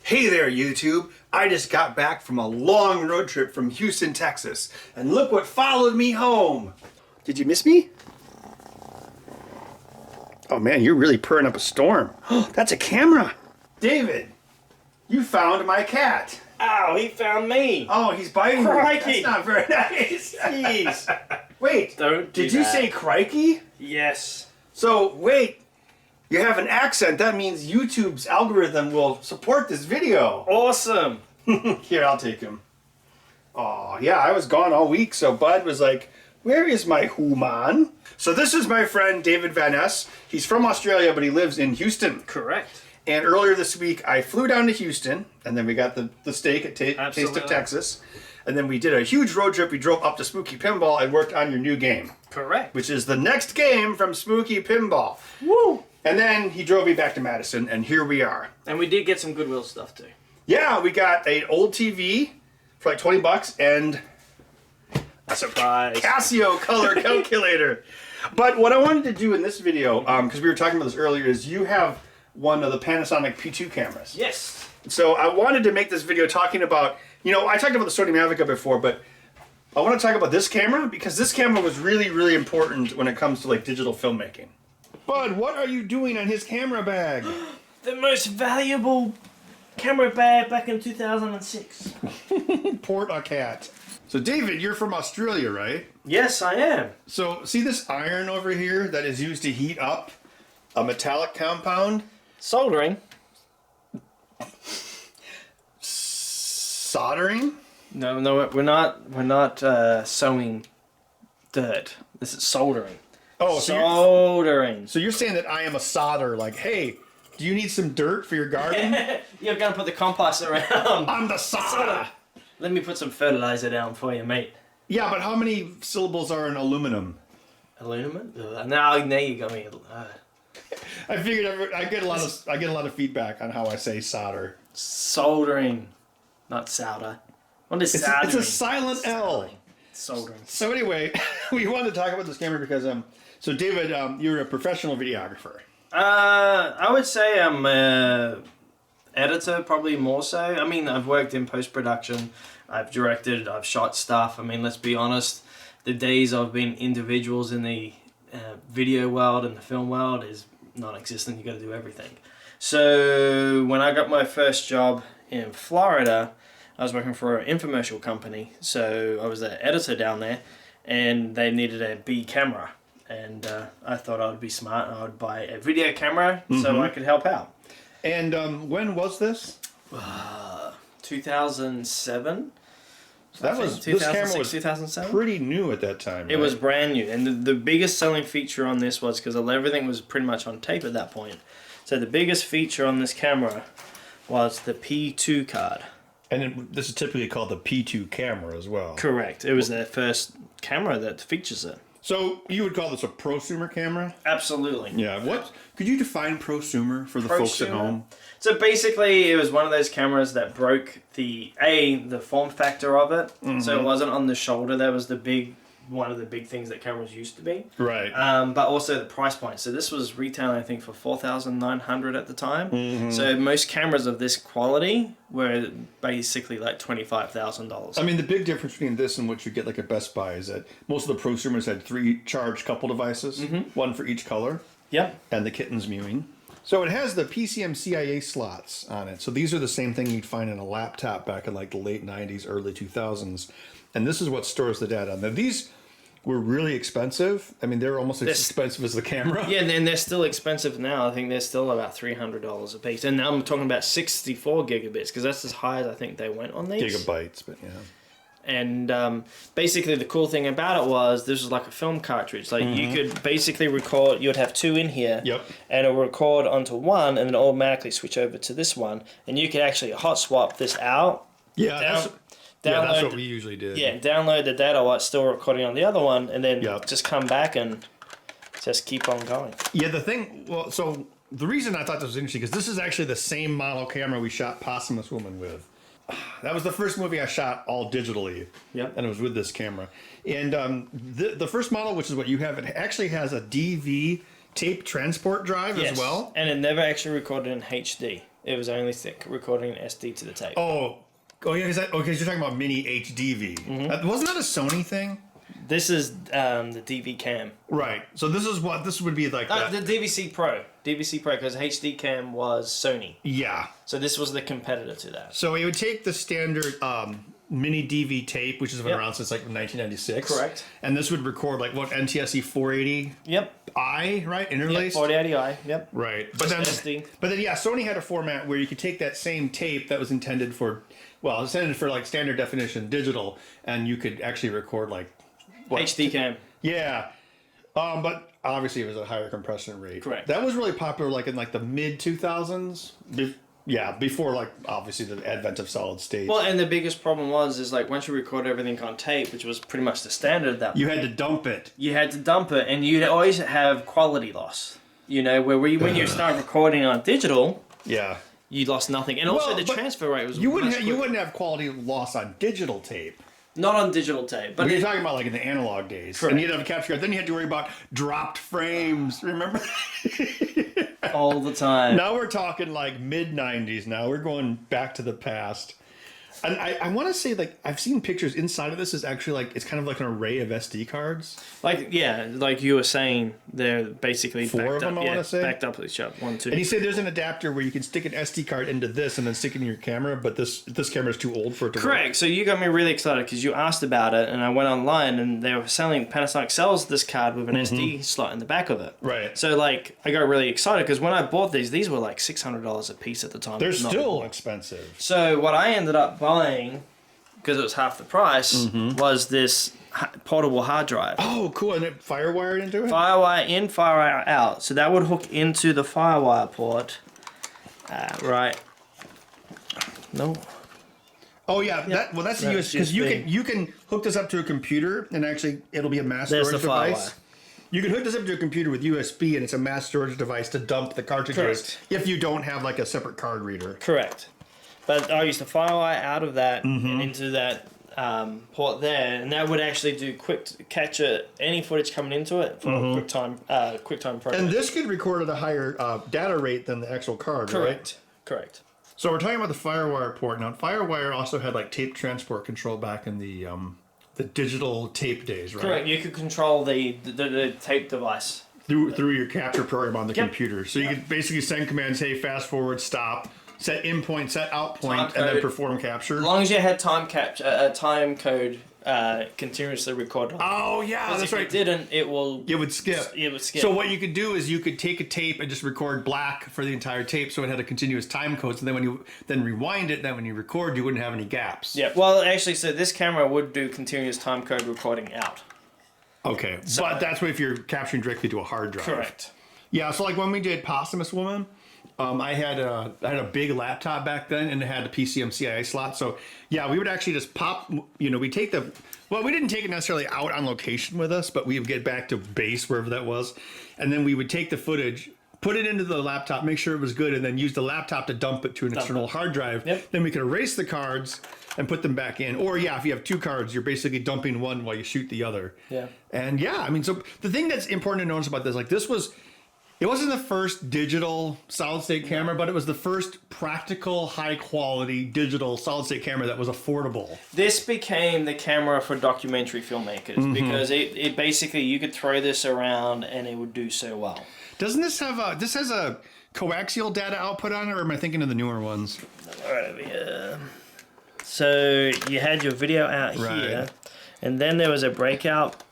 Hey there, YouTube. I just got back from a long road trip from Houston, Texas, and look what followed me home. Did you miss me? Oh man, you're really purring up a storm. That's a camera. David, you found my cat. Ow, he found me. Oh, he's biting me. Crikey. That's not very nice. Jeez. Wait, Don't do did you that. say crikey? Yes. So, wait, you have an accent. That means YouTube's algorithm will support this video. Awesome. Here, I'll take him. Oh, yeah, I was gone all week, so Bud was like, where is my human? So this is my friend David Van Ness. He's from Australia, but he lives in Houston. Correct. And earlier this week, I flew down to Houston, and then we got the steak at Taste of Texas. And then we did a huge road trip. We drove up to Spooky Pinball and worked on your new game. Correct. Which is the next game from Spooky Pinball. Woo! And then he drove me back to Madison, and here we are. And we did get some Goodwill stuff too. Yeah, we got an old TV for like 20 bucks and a surprise Casio color calculator. But what I wanted to do in this video, because we were talking about this earlier, is you have one of the Panasonic P2 cameras. Yes. So I wanted to make this video talking about, you know, I talked about the Sony Mavica before, but I want to talk about this camera because this camera was really, really important when it comes to like digital filmmaking. Bud, what are you doing on his camera bag? The most valuable camera bag back in 2006. Port a cat. So David, you're from Australia, right? Yes, I am. So see this iron over here that is used to heat up a metallic compound? Soldering. Soldering? No, we're not sewing dirt. This is soldering. Oh, soldering. So you're saying that I am a solder, like, hey, do you need some dirt for your garden? You're gonna put the compost around. I'm the solder. Let me put some fertilizer down for you, mate. Yeah, but how many syllables are in aluminum? Aluminum? Now you got me. I figured I get a lot of feedback on how I say solder. Soldering, not solder. What is soldering? It's a silent L. Soldering. So anyway, we wanted to talk about this camera because so David, you're a professional videographer. I would say I'm a editor, probably more so. I mean, I've worked in post-production, I've directed, I've shot stuff. I mean, let's be honest, the days of being individuals in the video world and the film world is non-existent. You got to do everything. So when I got my first job in Florida, I was working for an infomercial company. So I was the editor down there, and they needed a B camera. And I thought I would be smart and I would buy a video camera so I could help out. And when was this? 2007. This camera was 2007. pretty new at that time. It was brand new, and the biggest selling feature on this was because everything was pretty much on tape at that point. So the biggest feature on this camera was the P2 card. And this is typically called the P2 camera as well. Correct. It was their first camera that features it. So you would call this a prosumer camera? Absolutely. Yeah. What could you define prosumer for the folks at home? So basically, it was one of those cameras that broke the form factor of it. So it wasn't on the shoulder. That was one of the big things that cameras used to be. Right. But also the price point. So this was retailing, I think, for $4,900 at the time. So most cameras of this quality were basically like $25,000. I mean, the big difference between this and what you get like at Best Buy is that most of the prosumers had 3 charge couple devices, one for each color. Yep. And the kitten's mewing. So it has the PCM CIA slots on it. So these are the same thing you'd find in a laptop back in like the late 90s, early 2000s. And this is what stores the data. Now these were really expensive. I mean, they're almost as expensive as the camera. Yeah, and they're still expensive now. I think they're still about $300 a piece. And now I'm talking about 64 gigabits because that's as high as I think they went on these. Gigabytes, but yeah. And basically the cool thing about it was this was like a film cartridge. Like you could basically record, you would have 2 in here. Yep. And it would record onto one and then automatically switch over to this one. And you could actually hot swap this out. Yeah, that's what we usually did. Yeah, download the data while it's still recording on the other one, and then just come back and just keep on going. Yeah, so the reason I thought this was interesting, because this is actually the same model camera we shot Posthumous Woman with. That was the first movie I shot all digitally. Yep. And it was with this camera. And the first model, which is what you have, it actually has a DV tape transport drive as well. And it never actually recorded in HD. It was only recording an SD to the tape. Oh yeah, is that okay? So you're talking about mini HDV. Wasn't that a Sony thing? This is the DV cam. Right. So this would be like The DVC Pro, because HD cam was Sony. Yeah. So this was the competitor to that. So it would take the standard mini DV tape, which has been around since like 1996. Correct. And this would record like what, NTSC 480. Yep. I, right? Interlaced. Yep, 4080i. Yep. Right. But then SD. But then Sony had a format where you could take that same tape that was intended for, well, it's intended for like standard definition digital, and you could actually record like HD cam. Yeah. But obviously it was a higher compression rate. Correct. That was really popular like in like the mid 2000s. Before like obviously the advent of solid state. Well, and the biggest problem is like once you record everything on tape, which was pretty much the standard at that point, you had to dump it. You had to dump it, and you'd always have quality loss. You know, when you start recording on digital, you lost nothing, and also the transfer rate was. You wouldn't have quality loss on digital tape. Not on digital tape, but you're talking about like in the analog days. Correct. And you'd have a capture card. Then you had to worry about dropped frames. Remember? All the time. Now we're talking like mid 90s. Now we're going back to the past. And I want to say, like, I've seen pictures inside of this is actually like, it's kind of like an array of SD cards. Like, yeah, like you were saying, they're basically four of them, I want to say. Backed up with each other. 1, 2. And you say there's an adapter where you can stick an SD card into this and then stick it in your camera, but this camera is too old for it to Correct. work. So you got me really excited because you asked about it, and I went online, and they were selling, Panasonic sells this card with an SD slot in the back of it. Right. So, like, I got really excited because when I bought these were like $600 a piece at the time. They're still expensive. So what I ended up buying, because it was half the price, was this portable hard drive. Oh, cool. And it firewired into it? Firewire in, firewire out. So that would hook into the firewire port. Right. No. Oh yeah, that's the USB, because you can hook this up to a computer and actually it'll be a mass storage device. You can hook this up to a computer with USB and it's a mass storage device to dump the cartridges if you don't have like a separate card reader. Correct. But I used to firewire out of that and into that port there, and that would actually do catch any footage coming into it for a QuickTime program. And this could record at a higher data rate than the actual card, right? Correct. So we're talking about the FireWire port now. FireWire also had like tape transport control back in the digital tape days, right? Correct. You could control the tape device through your capture program on the computer. So you could basically send commands, hey, fast forward, stop, set in point, set out point, and then perform capture. As long as you had time code continuously recorded. Oh yeah, that's right. If it didn't, it would skip. It would skip. So what you could do is you could take a tape and just record black for the entire tape, so it had a continuous time code. So then when you rewind it, then when you record, you wouldn't have any gaps. Yeah. Well, actually, so this camera would do continuous time code recording out. Okay, so, but that's what if you're capturing directly to a hard drive. Correct. Yeah. So like when we did Posthumous Woman. I had a big laptop back then, and it had a PCM CIA slot. So yeah, we would actually just pop. We take we didn't take it necessarily out on location with us, but we would get back to base wherever that was, and then we would take the footage, put it into the laptop, make sure it was good, and then use the laptop to dump it to an external hard drive. Yep. Then we could erase the cards and put them back in. Or if you have two cards, you're basically dumping one while you shoot the other. Yeah. And so the thing that's important to notice about this, like it wasn't the first digital solid-state camera, but it was the first practical, high-quality digital solid-state camera that was affordable. This became the camera for documentary filmmakers because it basically, you could throw this around and it would do so well. Doesn't this have this has a coaxial data output on it, or am I thinking of the newer ones? All right, over here. So you had your video out here, and then there was a breakout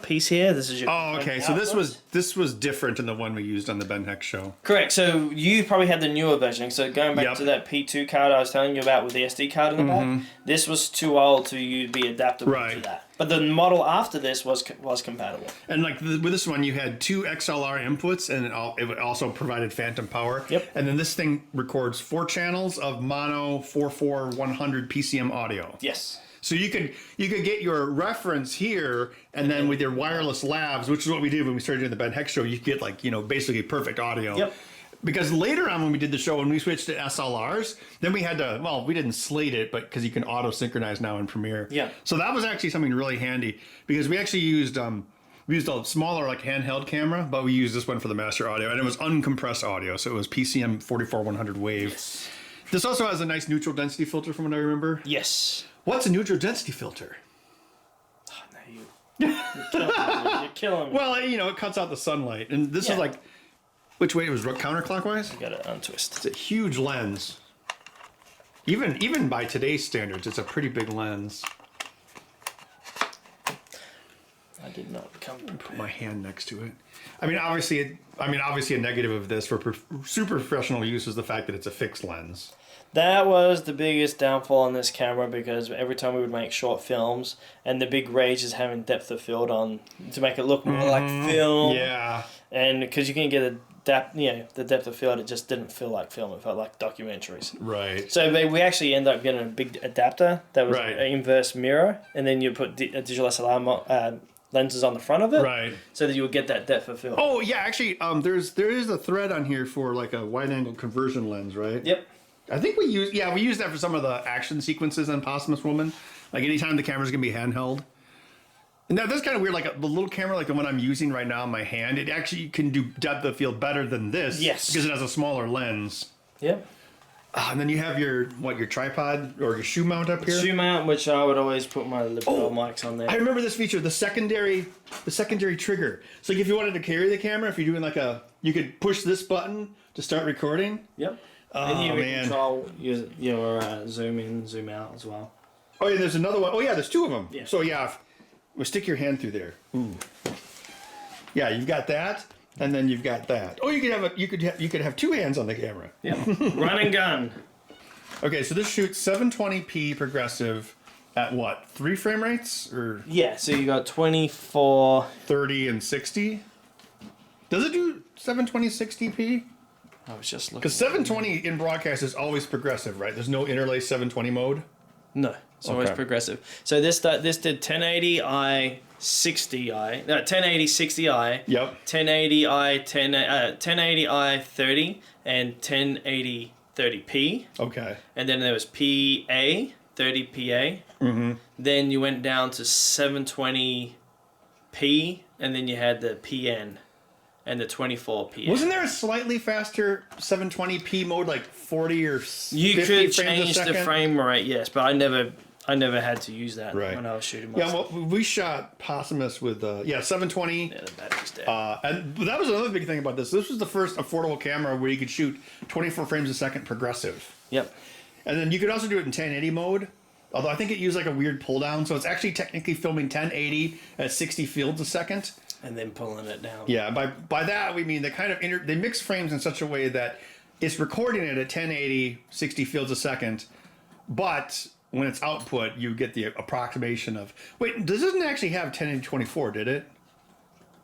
piece here. This is your okay. So this was different than the one we used on the Ben Heck show. Correct. So you probably had the newer version. So going back to that P2 card I was telling you about with the SD card in the back, this was too old to be adaptable to that. But the model after this was compatible. And like with this one, you had 2 XLR inputs, and it also provided phantom power. Yep. And then this thing records 4 channels of mono 44100 PCM audio. Yes. So you could get your reference here, and then with your wireless labs, which is what we did when we started doing the Ben Heck show, you get basically perfect audio. Yep. Because later on when we did the show, when we switched to SLRs, then we had to, we didn't slate it, but because you can auto synchronize now in Premiere. Yeah. So that was actually something really handy, because we actually used We used a smaller, like, handheld camera, but we used this one for the master audio, and it was uncompressed audio, so it was PCM 44100 wave. Yes. This also has a nice neutral density filter from what I remember. Yes. What's a neutral density filter? Oh, no, you're killing me. Well, you know, it cuts out the sunlight, and this is like, which way? It was counterclockwise? You gotta untwist. It's a huge lens. Even by today's standards, it's a pretty big lens. I did not come. Put my hand next to it. I mean, obviously, a negative of this for super professional use is the fact that it's a fixed lens. That was the biggest downfall on this camera, because every time we would make short films, and the big rage is having depth of field on to make it look more like film. Yeah. And because you can get the depth of field, it just didn't feel like film. It felt like documentaries. Right. So we actually ended up getting a big adapter that was an inverse mirror, and then you put a digital SLR lenses on the front of it, Right. so that you would get that depth of field. Oh yeah, actually, there is a thread on here for like a wide-angle conversion lens, right? Yep. I think we use that for some of the action sequences on Posthumous Woman. Like anytime the camera's gonna be handheld. And that's kind of weird. Like the little camera, like the one I'm using right now in my hand, it actually can do depth of field better than this. Yes. Because it has a smaller lens. Yep. And then you have your tripod or your shoe mount up here. Shoe mount, which I would always put my lapel mics on there. I remember this feature, the secondary trigger. So like if you wanted to carry the camera, if you're doing you could push this button to start recording. Yep. Oh, and you man. control your zoom in, zoom out as well. Oh yeah, there's another one. Oh yeah, there's two of them. Yeah. So yeah, well, stick your hand through there. Ooh. Yeah, you've got that, and then you've got that. Oh, you could have two hands on the camera. Yeah. Run and gun. Okay, so this shoots 720p progressive at what? 3 frame rates or Yeah. So you got 24. 30 and 60? Does it do 720 60p? I was just looking. Because 720 in broadcast is always progressive, right? There's no interlay 720 mode. No, it's always Okay. progressive. So this did 1080i 60i, no 1080 60i. Yep. 1080i 1080i 30 and 1080 30p. Okay. And then there was PA 30PA. Mm-hmm. Then you went down to 720p, and then you had the PN and the 24p. Wasn't there a slightly faster 720p mode, like 40 or 50 You could frames a change the second? frame rate, yes, but I never had to use that Right. when I was shooting my Yeah, stuff. well, we shot Posthumous with 720. Yeah, the battery's dead. And that was another big thing about this. This was the first affordable camera where you could shoot 24 frames a second progressive. Yep. And then you could also do it in 1080 mode. Although I think it used like a weird pull down, so it's actually technically filming 1080 at 60 fields a second. And then pulling it down. Yeah, by that we mean they kind of they mix frames in such a way that it's recording it at 1080 60 fields a second, but when it's output you get the approximation of this doesn't actually have 1080 24, did it?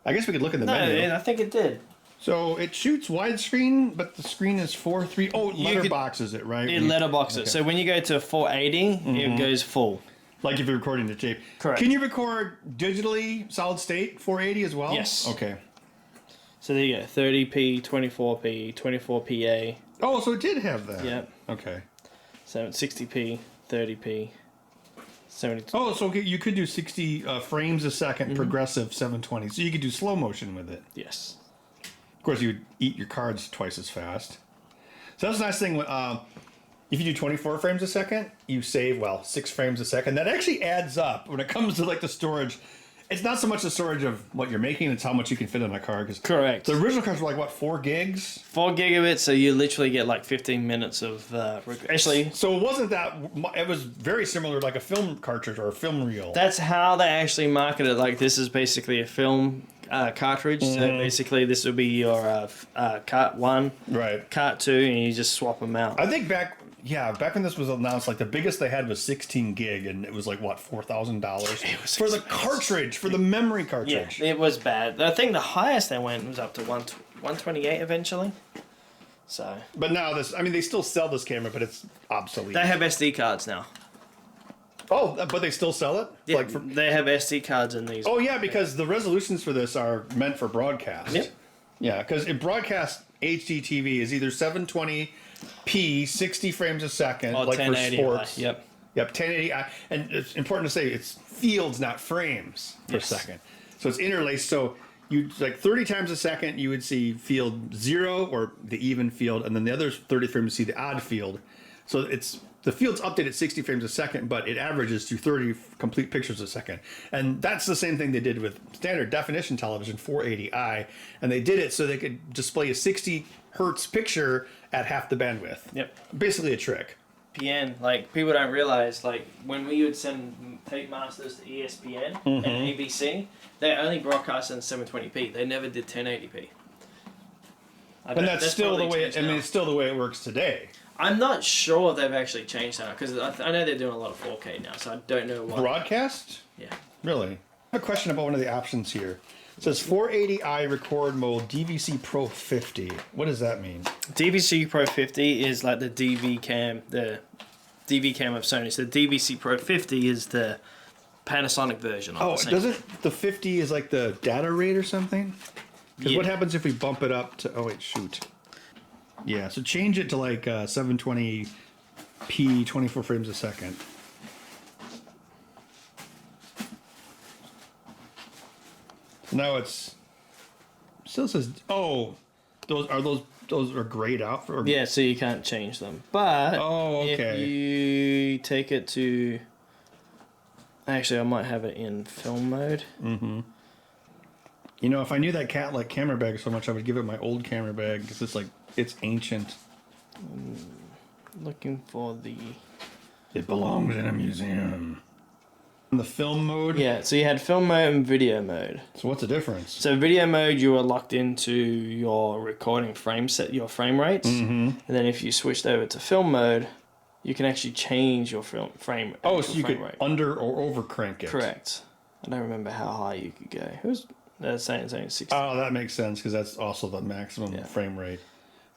I guess we could look in the menu. I think it did. So it shoots widescreen, but the screen is 4:3. Oh, letterboxes it, right? It letterbox it. So when you go to 480, it goes full. Like if you're recording the tape. Correct. Can you record digitally solid state 480 as well? Yes. Okay. So there you go. 30p, 24p, 24pa. Oh, so it did have that. Yep. Okay. So 60p, 30p, 70. Oh, so you could do 60 frames a second progressive 720. So you could do slow motion with it. Yes. Of course, you would eat your cards twice as fast. So that's a nice thing. If you do 24 frames a second, you save, 6 frames a second. That actually adds up when it comes to like the storage. It's not so much the storage of what you're making, it's how much you can fit on a card. Correct. The original cards were like, 4 gigs? 4 gigabits, so you literally get like 15 minutes of... actually, So it wasn't that... It was very similar to like a film cartridge or a film reel. that's how they actually market it. Like, this is basically a film cartridge. So basically, this would be your cart 1, Right. cart 2, and you just swap them out. I think back when this was announced, like the biggest they had was 16 gig, and it was like $4,000 for the cartridge, for the memory Yeah, cartridge. it was bad. I think the highest they went was up to 128 eventually. So But now they still sell this camera, but it's obsolete. they have SD cards now. Oh, but they still sell it? Yeah, Like they have SD cards in these. oh yeah, because the resolutions for this are meant for broadcast. Yep. Yeah, because in broadcast HD TV is either 720p 60 frames a second, Or like for 1080i. sports. Yep. Yep, 1080i, and it's important to say it's fields, not frames per Yes. second. So it's interlaced. So you like 30 times a second, you would see field 0 or the even field, and then the other 30 frames you see the odd field. So it's the field's updated at 60 frames a second, but it averages to 30 complete pictures a second. And that's the same thing they did with standard definition television 480i, and they did it so they could display a 60 hertz picture at half the bandwidth. Yep. Basically a trick. PN, like people don't realize, like when we would send tape masters to ESPN and ABC, they only broadcast in 720p. They never did 1080p. And that's still the way. I mean, it's still the way it works today. I'm not sure they've actually changed that because I know they're doing a lot of 4K now, so I don't know what. Broadcast? Yeah. Really? I have a question about one of the options here. It says 480i record mode DVC Pro 50. What does that mean? DVC Pro 50 is like the DV cam of Sony. So the DVC Pro 50 is the Panasonic version. Oh, doesn't the 50 is like the data rate or something? Because what happens if we bump it up to? Oh wait, shoot. Yeah, so change it to like 720p, 24 frames a second. Now it's still says those are grayed out for. Yeah, so you can't change them. But okay. if you take it to, actually, I might have it in film mode. Mm-hmm. You know, if I knew that cat liked camera bag so much, I would give it my old camera bag because it's ancient. Looking for the. It belongs in a museum. The film mode? Yeah, so you had film mode and video mode. So what's the difference? So video mode, you were locked into your recording frame set, your frame rates. Mm-hmm. And then if you switched over to film mode, you can actually change your frame rate. Oh, so you could under or over crank it. Correct. I don't remember how high you could go. It was saying 60. Oh, that makes sense because that's also the maximum frame rate.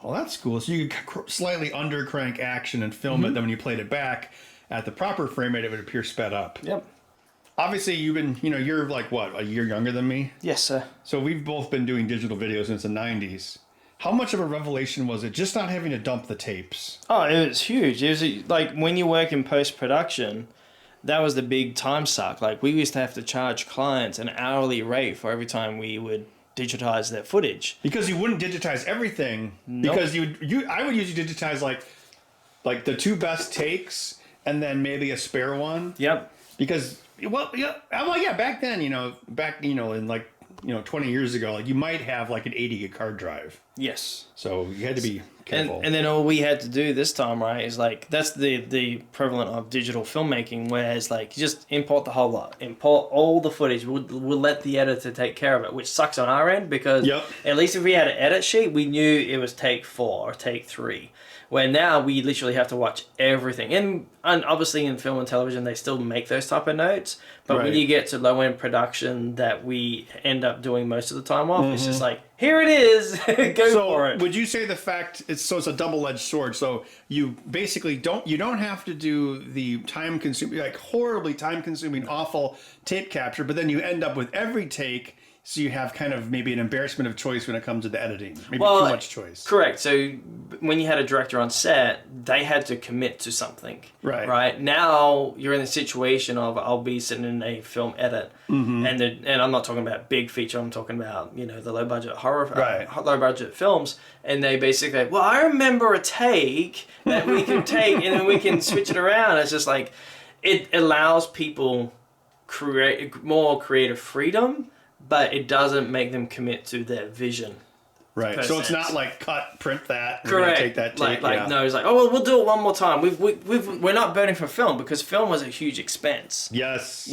Well, that's cool. So you could slightly under crank action and film it. Then when you played it back at the proper frame rate, it would appear sped up. Yep. Obviously, you're like, what, a year younger than me? Yes, sir. So we've both been doing digital videos since the 90s. How much of a revelation was it just not having to dump the tapes? Oh, it was huge. It was like when you work in post-production, that was the big time suck. Like we used to have to charge clients an hourly rate for every time we would digitize their footage. Because you wouldn't digitize everything. Nope. Because I would usually digitize like the 2 best takes and then maybe a spare one. Yep. Because back then, in 20 years ago, like you might have like an 80 gig hard drive. Yes. So you had to be careful. And then all we had to do this time, right, is like that's the prevalent of digital filmmaking, where it's like you just import the whole lot, import all the footage. We'll let the editor take care of it, which sucks on our end because at least if we had an edit sheet, we knew it was take 4 or take 3. Where now we literally have to watch everything. And obviously in film and television, they still make those type of notes. But when you get to low-end production that we end up doing most of the time off, it's just like, here it is, go for it. Would you say the fact, it's a double-edged sword. So you basically don't have to do the time-consuming, like horribly time-consuming, awful tape capture, but then you end up with every take. So you have kind of maybe an embarrassment of choice when it comes to the editing. Maybe too much choice. Correct. So when you had a director on set, they had to commit to something. Right. Right. Now you're in the situation of I'll be sitting in a film edit, and I'm not talking about big feature. I'm talking about the low budget horror, low budget films, and they basically, well, I remember a take that we can take, and then we can switch it around. It's just like it allows people create more creative freedom. But it doesn't make them commit to their vision. Right. So it's not like cut, print that, correct. We're gonna take that take. No, it's like, oh well, we'll do it one more time. We're not burning for film because film was a huge expense. Yes.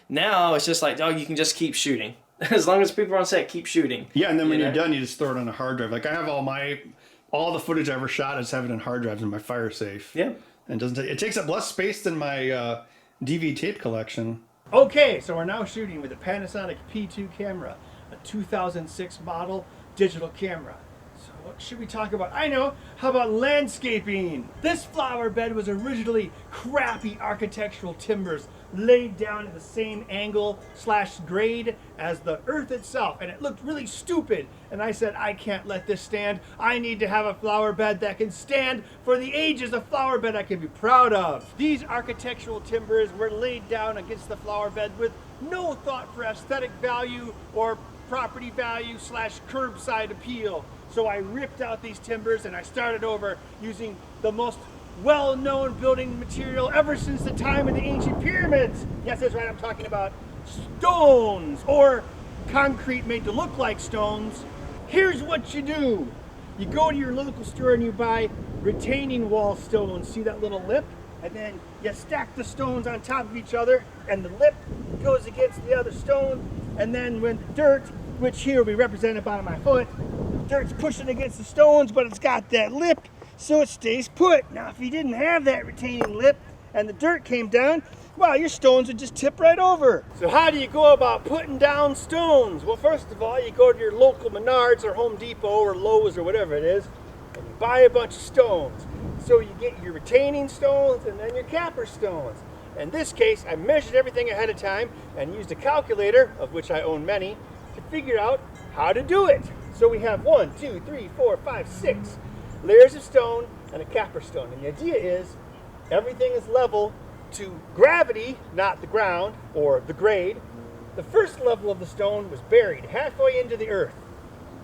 Now it's just like, oh, you can just keep shooting as long as people are on set, keep shooting. Yeah, and then when you're done, you just throw it on a hard drive. Like I have all the footage I ever shot. I just have it in hard drives in my fire safe. Yeah. And it takes up less space than my DV tape collection. Okay, so we're now shooting with a Panasonic P2 camera, a 2006 model digital camera. So what should we talk about? I know, how about landscaping? This flower bed was originally crappy architectural timbers laid down at the same angle / grade as the earth itself, and it looked really stupid. And I said, I can't let this stand. I need to have a flower bed that can stand for the ages, a flower bed I can be proud of. These architectural timbers were laid down against the flower bed with no thought for aesthetic value or property value slash curbside appeal. So I ripped out these timbers and I started over using the most well-known building material ever since the time of the ancient pyramids. Yes, that's right, I'm talking about stones, or concrete made to look like stones. Here's what you do. You go to your local store and you buy retaining wall stones. See that little lip? And then you stack the stones on top of each other, and the lip goes against the other stone. And then when the dirt, which here will be represented by my foot, dirt's pushing against the stones, but it's got that lip, so it stays put. Now, if you didn't have that retaining lip and the dirt came down, well, your stones would just tip right over. So how do you go about putting down stones? Well, first of all, you go to your local Menards or Home Depot or Lowe's or whatever it is, and you buy a bunch of stones. So you get your retaining stones and then your capper stones. In this case, I measured everything ahead of time and used a calculator, of which I own many, to figure out how to do it. So we have 1, 2, 3, 4, 5, 6 layers of stone and a capper stone. And the idea is everything is level to gravity, not the ground or the grade. The first level of the stone was buried halfway into the earth.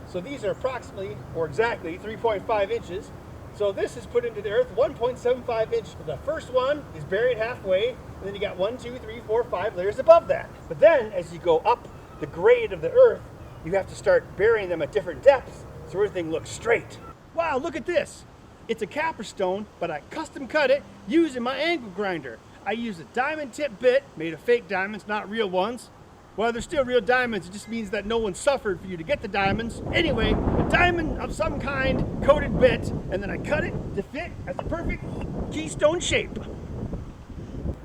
So these are approximately, or exactly, 3.5 inches. So this is put into the earth 1.75 inches. The first one is buried halfway, and then you got 1, 2, 3, 4, 5 layers above that. But then as you go up the grade of the earth, you have to start burying them at different depths so everything looks straight. Wow, look at this. It's a capper stone, but I custom cut it using my angle grinder. I used a diamond tip bit made of fake diamonds, not real ones. Well, they're still real diamonds. It just means that no one suffered for you to get the diamonds. Anyway, a diamond of some kind, coated bit, and then I cut it to fit as a perfect keystone shape.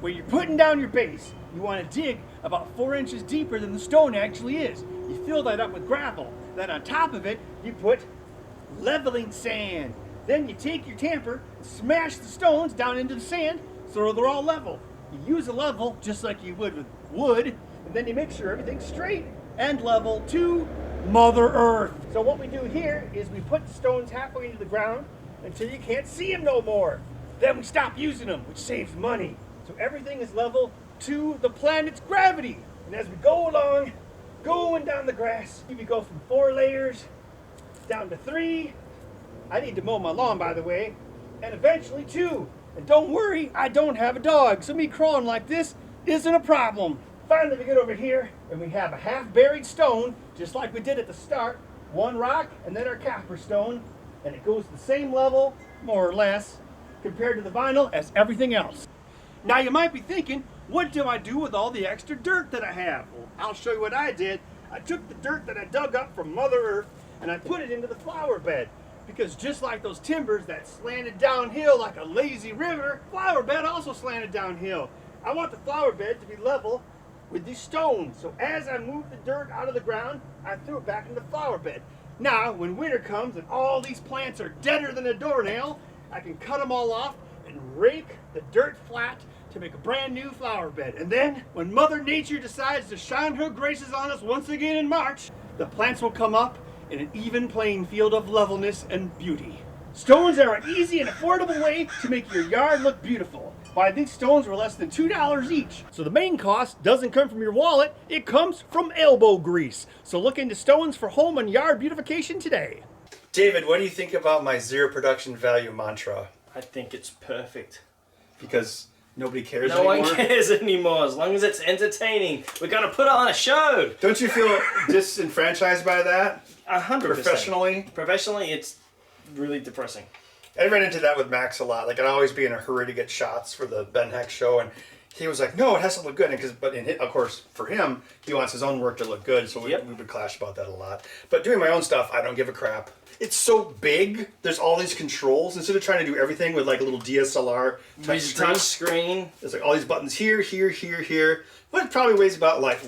When you're putting down your base, you want to dig about 4 inches deeper than the stone actually is. You fill that up with gravel. Then on top of it, you put leveling sand. Then you take your tamper, smash the stones down into the sand so they're all level. You use a level just like you would with wood, and then you make sure everything's straight and level to Mother Earth. So what we do here is we put the stones halfway into the ground until you can't see them no more. Then we stop using them, which saves money. So everything is level to the planet's gravity. And as we go along, going down the grass, we go from 4 layers down to 3. I need to mow my lawn, by the way, and eventually 2. And don't worry, I don't have a dog, so me crawling like this isn't a problem. Finally, we get over here, and we have a half-buried stone, just like we did at the start. 1 rock, and then our capper stone, and it goes the same level, more or less, compared to the vinyl as everything else. Now, you might be thinking, what do I do with all the extra dirt that I have? Well, I'll show you what I did. I took the dirt that I dug up from Mother Earth, and I put it into the flower bed. Because just like those timbers that slanted downhill like a lazy river, flower bed also slanted downhill. I want the flower bed to be level with these stones. So as I moved the dirt out of the ground, I threw it back in the flower bed. Now, when winter comes and all these plants are deader than a doornail, I can cut them all off and rake the dirt flat to make a brand new flower bed. And then, when Mother Nature decides to shine her graces on us once again in March, the plants will come up in an even playing field of levelness and beauty. Stones are an easy and affordable way to make your yard look beautiful. Why, these stones were less than $2 each. So the main cost doesn't come from your wallet, it comes from elbow grease. So look into stones for home and yard beautification today. David, what do you think about my zero production value mantra? I think it's perfect. Because nobody cares No anymore? one cares anymore. As long as it's entertaining, we're gonna put it on a show. Don't you feel disenfranchised by that? 100%. Professionally, it's really depressing. I ran into that with Max a lot. Like, I'd always be in a hurry to get shots for the Ben Heck show, and he was like, "No, it has to look good." Of course, for him, he wants his own work to look good, so we would clash about that a lot. But doing my own stuff, I don't give a crap. It's so big. There's all these controls. Instead of trying to do everything with like a little DSLR touch screen. There's like all these buttons here, here, here, here. But it probably weighs about like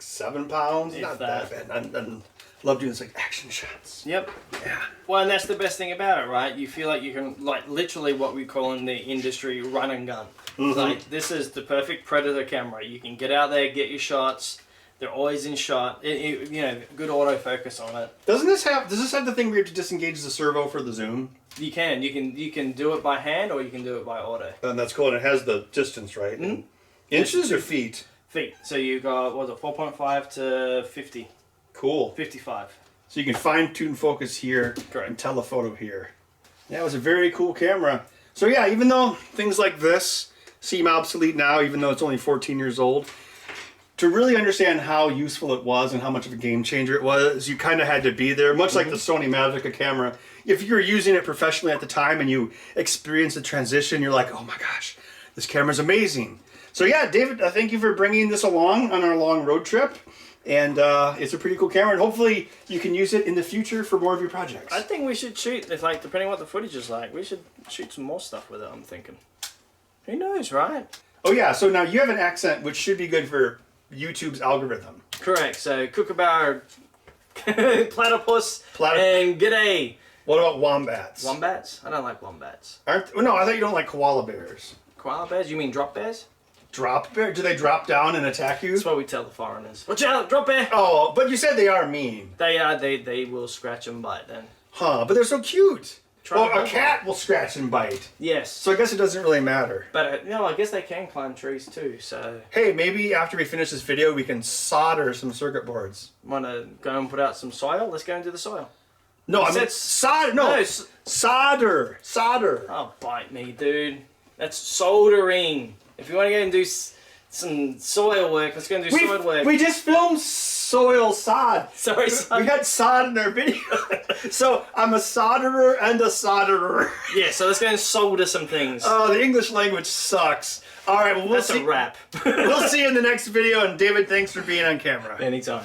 7 pounds. If Not that. that bad. I love doing this like action shots. Yep. Yeah. Well, and that's the best thing about it, right? You feel like you can, like, literally what we call in the industry run and gun. Mm-hmm. Like, this is the perfect predator camera. You can get out there, get your shots. They're always in shot. Good autofocus on it. Does this have the thing where you have to disengage the servo for the zoom? You can do it by hand or you can do it by auto. And that's cool. And it has the distance, right? Mm-hmm. Inches or feet? feet. So you got, what was it, 4.5 to 50, Cool. 55. So you can fine tune focus here Correct. and telephoto here. Yeah, it was a very cool camera. So yeah, even though things like this seem obsolete now, even though it's only 14 years old, to really understand how useful it was and how much of a game changer it was, you kind of had to be there. Much like the Sony Magica camera, if you're using it professionally at the time and you experience the transition, you're like, oh my gosh, this camera's amazing. So yeah, David, thank you for bringing this along on our long road trip. And it's a pretty cool camera, and hopefully you can use it in the future for more of your projects. I think we should shoot, if like, depending on what the footage is like, we should shoot some more stuff with it, I'm thinking. Who knows, right? Oh yeah, so now you have an accent which should be good for YouTube's algorithm. Correct, so kookaburra, platypus, and g'day. What about wombats? Wombats? I don't like wombats. No, I thought you don't like koala bears. Koala bears? You mean drop bears? Drop bear? Do they drop down and attack you? That's what we tell the foreigners. Watch out, drop bear! Oh, but you said they are mean. They are, they will scratch and bite then. Huh, but they're so cute. Try Well, to a cat will scratch and bite. Yes. So I guess it doesn't really matter. But, I guess they can climb trees too, so... Hey, maybe after we finish this video, we can solder some circuit boards. Wanna go and put out some soil? Let's go and do the soil. No, I said mean solder. No, No, solder. Solder. Oh, bite me, dude. That's soldering. If you want to go and do some soil work, let's go and do soil work. We just filmed soil sod. Sorry, son. We had sod in our video. So I'm a solderer and a solderer. Yeah, so let's go and solder some things. Oh, the English language sucks. All right, well, That's a wrap. we'll see you in the next video. And David, thanks for being on camera. Anytime.